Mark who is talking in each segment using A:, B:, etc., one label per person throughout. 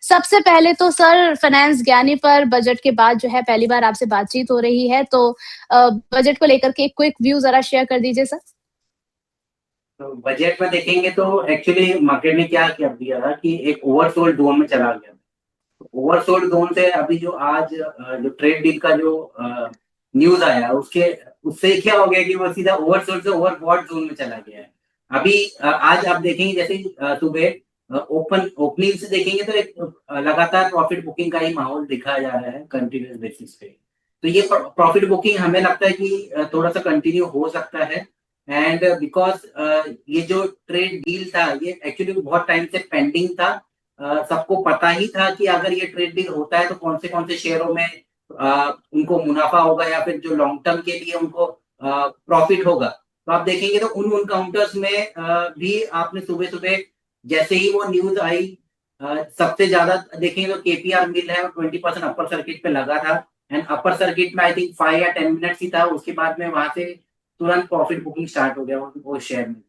A: सबसे पहले तो सर फाइनेंस ज्ञानी पर बजट के बाद जो है पहली बार आपसे बातचीत हो रही है, तो बजट को लेकर के एक क्विक व्यू ज़रा शेयर कर दीजिए सर।
B: तो बजट में देखेंगे तो एक्चुअली मार्केट ने क्या कर दिया था कि एक ओवरसोल्ड जोन में चला गया। ओवरसोल्ड जोन से अभी जो आज जो ट्रेड डील का जो न्यूज आया उसके उससे क्या हो गया कि वो सीधा ओवरसोल्ड से ओवरबॉट जोन में चला गया है। अभी आज आप देखेंगे जैसे सुबह ओपनिंग से देखेंगे तो एक लगातार प्रॉफिट बुकिंग का ही माहौल दिखाया जा रहा है कंटिन्यूस बेसिस पे। तो ये प्रॉफिट बुकिंग हमें लगता है कि थोड़ा सा कंटिन्यू हो सकता है। एंड बिकॉज ये जो ट्रेड डील था ये एक्चुअली बहुत टाइम से पेंडिंग था। सबको पता ही था कि अगर ये ट्रेड डील होता है तो कौन से शेयरों में उनको मुनाफा होगा या फिर जो लॉन्ग टर्म के लिए उनको प्रॉफिट होगा। तो आप देखेंगे तो उन काउंटर्स में भी आपने सुबह सुबह जैसे ही वो न्यूज आई सबसे ज्यादा देखेंगे तो केपीआर मिल है 20% अपर सर्किट पे लगा था। एंड अपर सर्किट में आई थिंक 5 या 10 मिनट्स ही था, उसके बाद में वहां से तुरंत प्रॉफिट बुकिंग स्टार्ट हो गया वो शेयर में।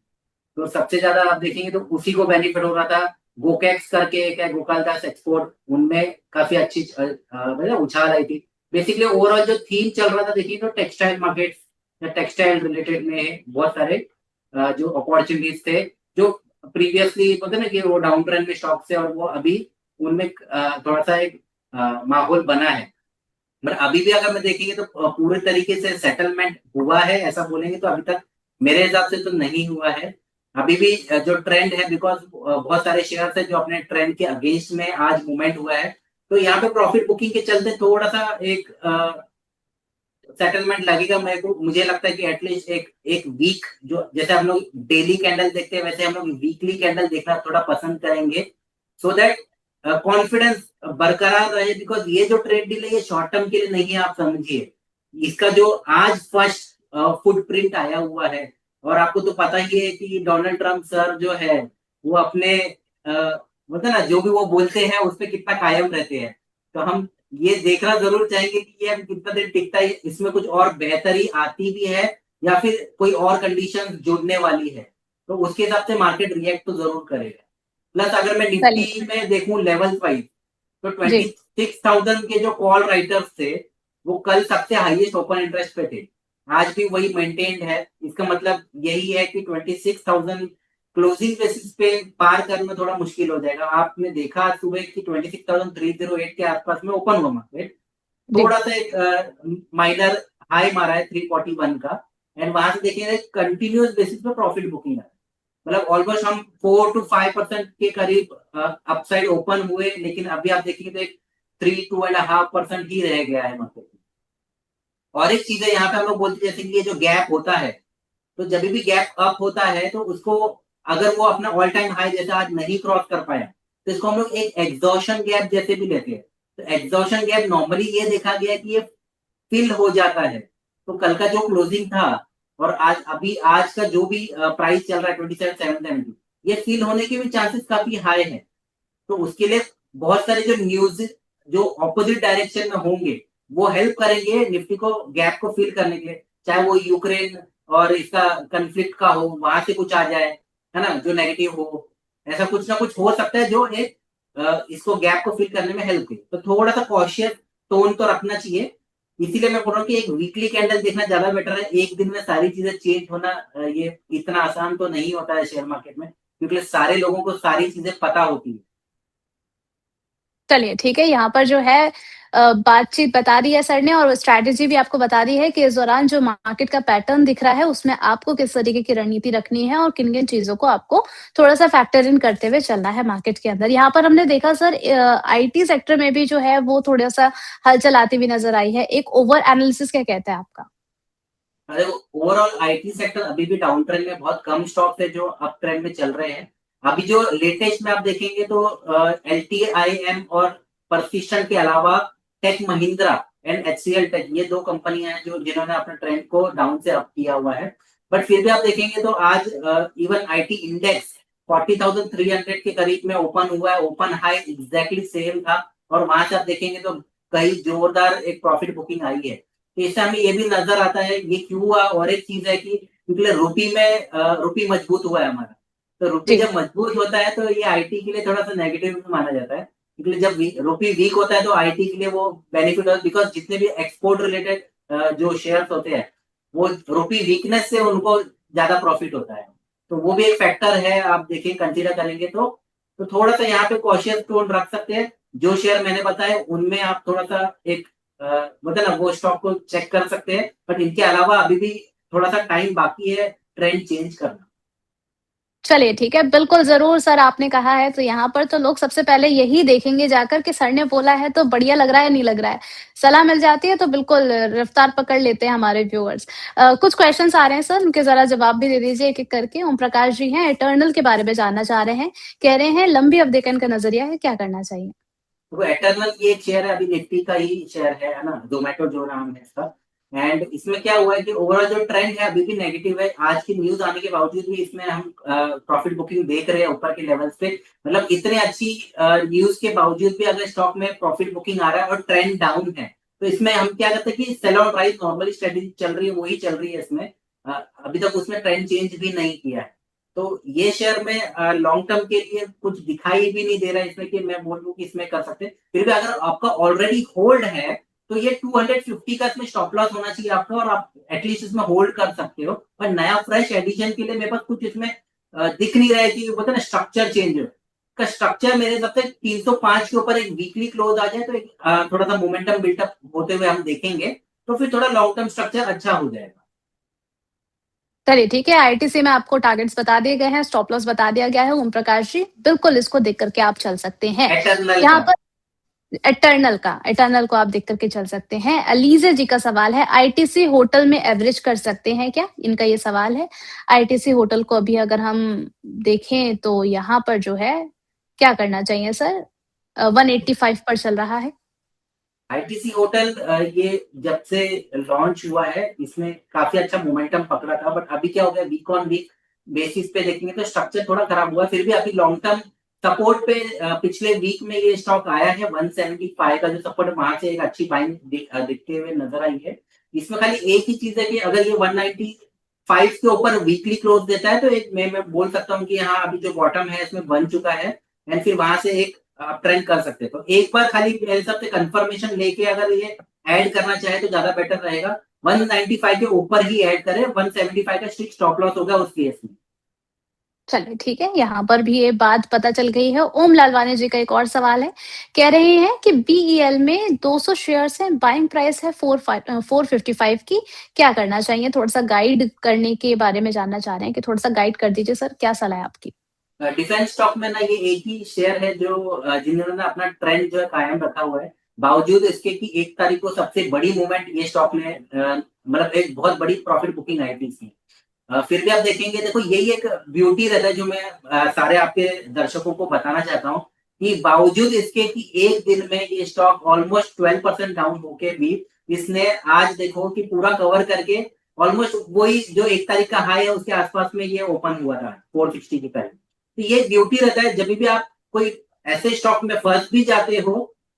B: तो सबसे ज्यादा आप देखेंगे तो उसी को बेनिफिट हो रहा था। गोकेक्स करके एक है गोपाल दास एक्सपोर्ट, उनमें काफी अच्छी मतलब उछाल आई थी। बेसिकली ओवरऑल जो थीम चल रहा था देखिए तो टेक्सटाइल मार्केट या टेक्सटाइल रिलेटेड में बहुत सारे जो अपॉर्चुनिटीज थे जो प्रीवियसली बोलते ना कि वो डाउन ट्रेंड में स्टॉक से और वो अभी उनमें थोड़ा सा एक माहौल बना है। बट अभी भी अगर मैं देखेंगे तो पूरे तरीके से सेटलमेंट हुआ है ऐसा बोलेंगे तो अभी तक मेरे हिसाब से तो नहीं हुआ है। अभी भी जो ट्रेंड है बिकॉज बहुत सारे शेयर है जो अपने ट्रेंड के अगेंस्ट में आज मूवमेंट हुआ है। तो यहाँ पे प्रॉफिट बुकिंग के चलते थोड़ा सा एक सेटलमेंट लगेगा मेरे को। मुझे लगता है कि एटलीस्ट एक एक वीक जो जैसे हम लोग डेली कैंडल देखते हैं वैसे हम लोग वीकली कैंडल देखना थोड़ा पसंद करेंगे सो दैट कॉन्फिडेंस बरकरार रहे। बिकॉज ये जो ट्रेड डील है ये शॉर्ट टर्म के लिए नहीं है, आप समझिए। इसका जो आज फर्स्ट फुटप्रिंट आया हुआ है और आपको तो पता ही है कि डोनाल्ड ट्रम्प सर जो है वो अपने मतलब ना जो भी वो बोलते हैं उस पर कितना कायम रहते हैं। तो हम ये देखना जरूर चाहेंगे कि ये अब कितना दिन टिकता है, इसमें कुछ और बेहतरी आती भी है या फिर कोई और कंडीशन जुड़ने वाली है। तो उसके हिसाब से मार्केट रिएक्ट तो जरूर करेगा। प्लस अगर मैं
A: चलिए।
B: निफ्टी में देखूं लेवल वाइज तो
A: जी।
B: 26,000 के जो कॉल राइटर्स थे वो कल सबसे हाईएस्ट ओपन इंटरेस्ट पे थे। आज भी वही मेंटेन्ड है। इसका मतलब यही है कि 26,000 क्लोजिंग बेसिस पे पार करना थोड़ा मुश्किल हो जाएगा। आपने देखा आज सुबह की 26,308 के आसपास में ओपन हुआ मार्केट।
A: जी।
B: थोड़ा सा एक माइनर हाई मारा है 341 का। एंड वहां से देखिए कंटिन्यूस बेसिस पे प्रॉफिट बुकिंग है। मतलब ऑलमोस्ट हम 4 to 5% के करीब अपसाइड ओपन हुए, लेकिन अभी आप देखिए तो एक 3-2.5% ही रह गया है मार्केट में। और एक चीज है यहाँ पे हम लोग बोलते हैं जैसे कि ये जो गैप होता है तो जब भी गैप अप होता है तो उसको अगर वो अपना ऑल टाइम हाई जैसा आज नहीं क्रॉस कर पाया तो इसको हम लोग एक एग्जॉशन गैप जैसे भी लेते हैं। तो एग्जॉशन गैप नॉर्मली ये देखा गया कि ये फिल हो जाता है। तो कल का जो क्लोजिंग था और आज का जो भी प्राइस चल रहा है 27,770 ये फिल होने के भी चांसेस काफी हाई है। तो उसके लिए बहुत सारे जो न्यूज जो ऑपोजिट डायरेक्शन में होंगे वो हेल्प करेंगे निफ्टी को गैप को फिल करने के लिए। चाहे वो यूक्रेन और इसका कंफ्लिक्ट का हो वहां से कुछ आ जाए है ना जो नेगेटिव हो, ऐसा कुछ ना कुछ हो सकता है जो एक इसको गैप को फिल करने में हेल्प करे। तो थोड़ा सा कॉशियस टोन तो रखना चाहिए। इसीलिए मैं बोल रहा हूँ कि एक वीकली कैंडल देखना ज्यादा बेटर है। एक दिन में सारी चीजें चेंज होना ये इतना आसान तो नहीं होता है शेयर मार्केट में, क्योंकि सारे लोगों को सारी चीजें पता होती है।
A: चलिए ठीक है, यहाँ पर जो है बातचीत बता दी है सर ने और स्ट्रैटेजी भी आपको बता दी है कि इस दौरान जो मार्केट का पैटर्न दिख रहा है, उसमें आपको किस तरीके की रणनीति रखनी है और किन-किन चीज़ों को आपको थोड़ा-सा फैक्टर इन करते हुए चलना है मार्केट के अंदर। यहाँ पर हमने देखा सर आईटी सेक्टर में भी जो है वो थोड़ा-सा हलचल आती हुई नज़र आई है। एक ओवर एनालिसिस क्या कहता है आपका?
B: अरे ओवरऑल आईटी सेक्टर अभी भी डाउन ट्रेंड में, बहुत कम स्टॉक्स है जो अप ट्रेंड में चल रहे हैं। अभी जो लेटेस्ट में आप देखेंगे तो एलटीआईएम और परसिस्टेंट के अलावा Tech Mahindra and HCL Tech ये दो कंपनियां हैं जो जिन्होंने अपने ट्रेंड को डाउन से अप किया हुआ है। बट फिर भी आप देखेंगे तो आज इवन आईटी इंडेक्स 40,300 के करीब में ओपन हुआ है। ओपन हाई एग्जैक्टली सेम था और वहां से आप देखेंगे तो कई जोरदार एक प्रॉफिट बुकिंग आई है। तो इससे हमें ये भी नजर आता है ये क्यों हुआ। और एक चीज है कि क्योंकि रुपी में रुपी मजबूत हुआ है हमारा। तो रुपी
A: जी।
B: जब मजबूत होता है तो ये आईटी के लिए थोड़ा सा नेगेटिव माना जाता है। क्योंकि जब रुपी वीक होता है तो आईटी के लिए वो बेनिफिट होता है, बिकॉज जितने भी एक्सपोर्ट रिलेटेड जो शेयर्स होते हैं वो रुपी वीकनेस से उनको ज्यादा प्रॉफिट होता है। तो वो भी एक फैक्टर है, आप देखिए कंसीडर करेंगे तो थोड़ा सा यहाँ पे कॉशियस टोन रख सकते हैं। जो शेयर मैंने बताए उनमें आप थोड़ा सा एक मतलब ना वो स्टॉक को चेक कर सकते हैं, बट इनके अलावा अभी भी थोड़ा सा टाइम बाकी है ट्रेंड चेंज करना।
A: चलिए ठीक है, बिल्कुल ज़रूर सर आपने कहा है तो यहाँ पर तो लोग सबसे पहले यही देखेंगे जाकर कि सर ने बोला है तो बढ़िया लग रहा है, नहीं लग रहा है। सलाह मिल जाती है तो बिल्कुल रफ्तार पकड़ लेते हैं हमारे व्यूअर्स। कुछ क्वेश्चन्स आ रहे हैं सर, उनके ज़रा जवाब भी दे दीजिए एक-एक करके। ओम प्रकाश जी हैं, इटर्नल के बारे में जानना चाह रहे हैं। कह रहे हैं लंबी अवधि का इनका नज़रिया है, क्या करना चाहिए?
B: तो एटर्नल ये एक शेयर है, अभी निफ्टी का ही शेयर है ना, जोमेटो जो नाम है इसका। एंड इसमें क्या हुआ है कि ओवरऑल जो ट्रेंड है अभी भी नेगेटिव है। आज की न्यूज आने के बावजूद भी इसमें हम प्रॉफिट बुकिंग देख रहे हैं ऊपर के लेवल्स पे। मतलब इतने अच्छी न्यूज के बावजूद भी अगर स्टॉक में प्रॉफिट बुकिंग आ रहा है और ट्रेंड डाउन है, तो इसमें हम क्या करते हैं कि sell on rise normally strategy चल रही है वही चल रही है इसमें। अभी तक उसमें ट्रेंड चेंज भी नहीं किया है। तो ये शेयर में लॉन्ग टर्म के लिए कुछ दिखाई भी नहीं दे रहा है इसमें कि मैं बोल दूं कि इसमें कर सकते हैं। फिर भी अगर आपका ऑलरेडी होल्ड है तो ये 250 का इसमें स्टॉप लॉस होना चाहिए आपका, और आप एटलीस्ट इसमें होल्ड कर सकते हो। पर नया फ्रेश एडिशन के लिए मेरे पास कुछ इसमें दिख नहीं रहा है कि बोलते ना स्ट्रक्चर चेंज हो का। स्ट्रक्चर मेरे हिसाब से 305 के ऊपर एक वीकली क्लोज आ जाए तो एक थोड़ा सा मोमेंटम बिल्टअप होते हुए हम देखेंगे, तो फिर थोड़ा लॉन्ग टर्म स्ट्रक्चर अच्छा हो जाएगा।
A: चलिए ठीक है, आईटीसी में आपको टारगेट्स बता दिए गए हैं, स्टॉप लॉस बता दिया गया है ओम प्रकाश जी, बिल्कुल इसको देख कर के आप चल सकते हैं।
B: एटर्नल
A: यहाँ
B: का।
A: पर इटर्नल को आप देख कर के चल सकते हैं। अलीज़ा जी का सवाल है, आईटीसी होटल में एवरेज कर सकते हैं क्या? इनका ये सवाल है। आईटीसी होटल को अभी अगर हम देखें तो यहाँ पर जो है, क्या करना चाहिए सर? 185 पर चल रहा है।
B: आईटीसी होटल ये जब से लॉन्च हुआ है इसमें काफी अच्छा मोमेंटम पकड़ा था, बट अभी क्या हो गया वीक ऑन वीक बेसिस पे देखेंगे तो स्ट्रक्चर थोड़ा खराब हुआ। फिर भी अभी लॉन्ग टर्म सपोर्ट पे पिछले वीक में ये स्टॉक आया है 175 का जो सपोर्ट, वहां से एक अच्छी बाइंग दिखते हुए नजर आई है। इसमें खाली एक ही चीज है कि अगर ये 195 के ऊपर वीकली क्लोज देता है तो एक मैं बोल सकता हूँ कि यहाँ अभी जो बॉटम है इसमें बन चुका है, एंड फिर वहां से एक आप ट्रेंड कर सकते हो। तो एक बार खाली मेरे हिसाब से कंफर्मेशन लेके अगर ये ऐड करना चाहे तो ज्यादा बेटर रहेगा। 195 के ऊपर ही ऐड करें, 175 का स्ट्रिक्ट स्टॉप लॉस होगा उस केस में।
A: चलिए ठीक है, यहाँ पर भी ये बात पता चल गई है। ओम लालवानी जी का एक और सवाल है, कह रहे हैं कि बीईएल में 200 शेयर्स हैं, बाइंग प्राइस है 455 की, क्या करना चाहिए? थोड़ा-सा गाइड करने के बारे में जानना चाह रहे हैं कि थोड़ा-सा गाइड कर दीजिए सर, क्या सलाह है आपकी?
B: डिफेंस स्टॉक में ना ये एक ही शेयर है जो जिन्होंने अपना ट्रेंड जो है कायम रखा हुआ है, बावजूद इसके कि 1 तारीख को सबसे बड़ी मूवमेंट ये स्टॉक में मतलब एक बहुत बड़ी प्रॉफिट बुकिंग आई थी इसमें। फिर भी आप देखेंगे, देखो यही एक ब्यूटी रहता है जो मैं सारे आपके दर्शकों को बताना चाहता हूँ कि बावजूद इसके कि एक दिन में ये स्टॉक ऑलमोस्ट 12% डाउन होके भी इसने आज देखो कि पूरा कवर करके ऑलमोस्ट वही जो 1 तारीख का हाई है उसके आसपास में ये ओपन हुआ था 460 के करीब। तो ये ब्यूटी रहता है जब भी आप कोई ऐसे स्टॉक में फंस भी जाते हो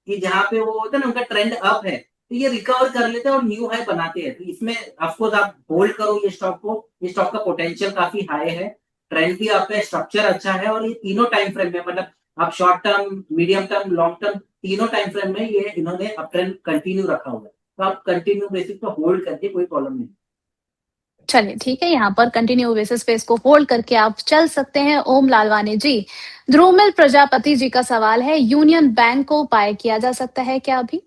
B: कि जहां पे वो होता है ना उनका ट्रेंड अप है, तो ये रिकवर कर लेते हैं और न्यू हाई बनाते हैं। तो इसमें ऑफकोर्स आप होल्ड करो ये स्टॉक को, ये स्टॉक का पोटेंशियल काफी हाई है, ट्रेंड भी आप है, स्ट्रक्चर अच्छा है, और ये तीनों टाइम फ्रेम में मतलब आप short term, medium term, long term तीनों टाइम फ्रेम में ये इन्होंने अप ट्रेंड कंटिन्यू रखा हुआ है। तो आप कंटिन्यू बेसिस पे होल्ड करके कोई प्रॉब्लम नहीं।
A: चलिए ठीक है, यहाँ पर कंटिन्यू बेसिस पे इसको होल्ड करके आप चल सकते हैं ओम लालवानी जी। ध्रुमिल प्रजापति जी का सवाल है, यूनियन बैंक को बाय किया जा सकता है क्या अभी?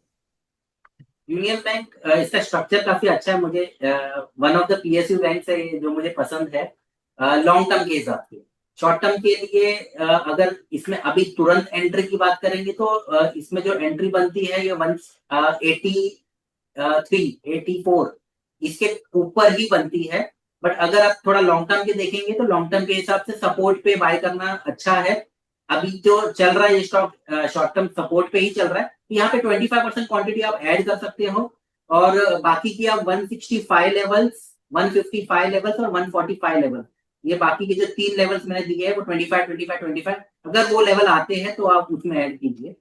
B: यूनियन बैंक इसका स्ट्रक्चर काफी अच्छा है, मुझे one of the PSU bank है ये जो मुझे पसंद है लॉन्ग टर्म के हिसाब से। शॉर्ट टर्म के लिए अगर इसमें अभी तुरंत एंट्री की बात करेंगे तो इसमें जो एंट्री बनती है ये 183 84 इसके ऊपर ही बनती है। बट अगर आप थोड़ा लॉन्ग टर्म के देखेंगे तो लॉन्ग टर्म के हिसाब से सपोर्ट पे बाय करना अच्छा है। अभी जो चल रहा है ये स्टॉक शॉर्ट टर्म सपोर्ट पे ही चल रहा है, तो यहाँ पे 25% क्वांटिटी आप ऐड कर सकते हो, और बाकी की आप 165 लेवल्स, 155 लेवल्स और 145 लेवल, ये बाकी के जो 3 लेवल्स मैंने दिए हैं वो 25 25 25, अगर वो लेवल आते हैं तो आप उसमें ऐड कीजिए।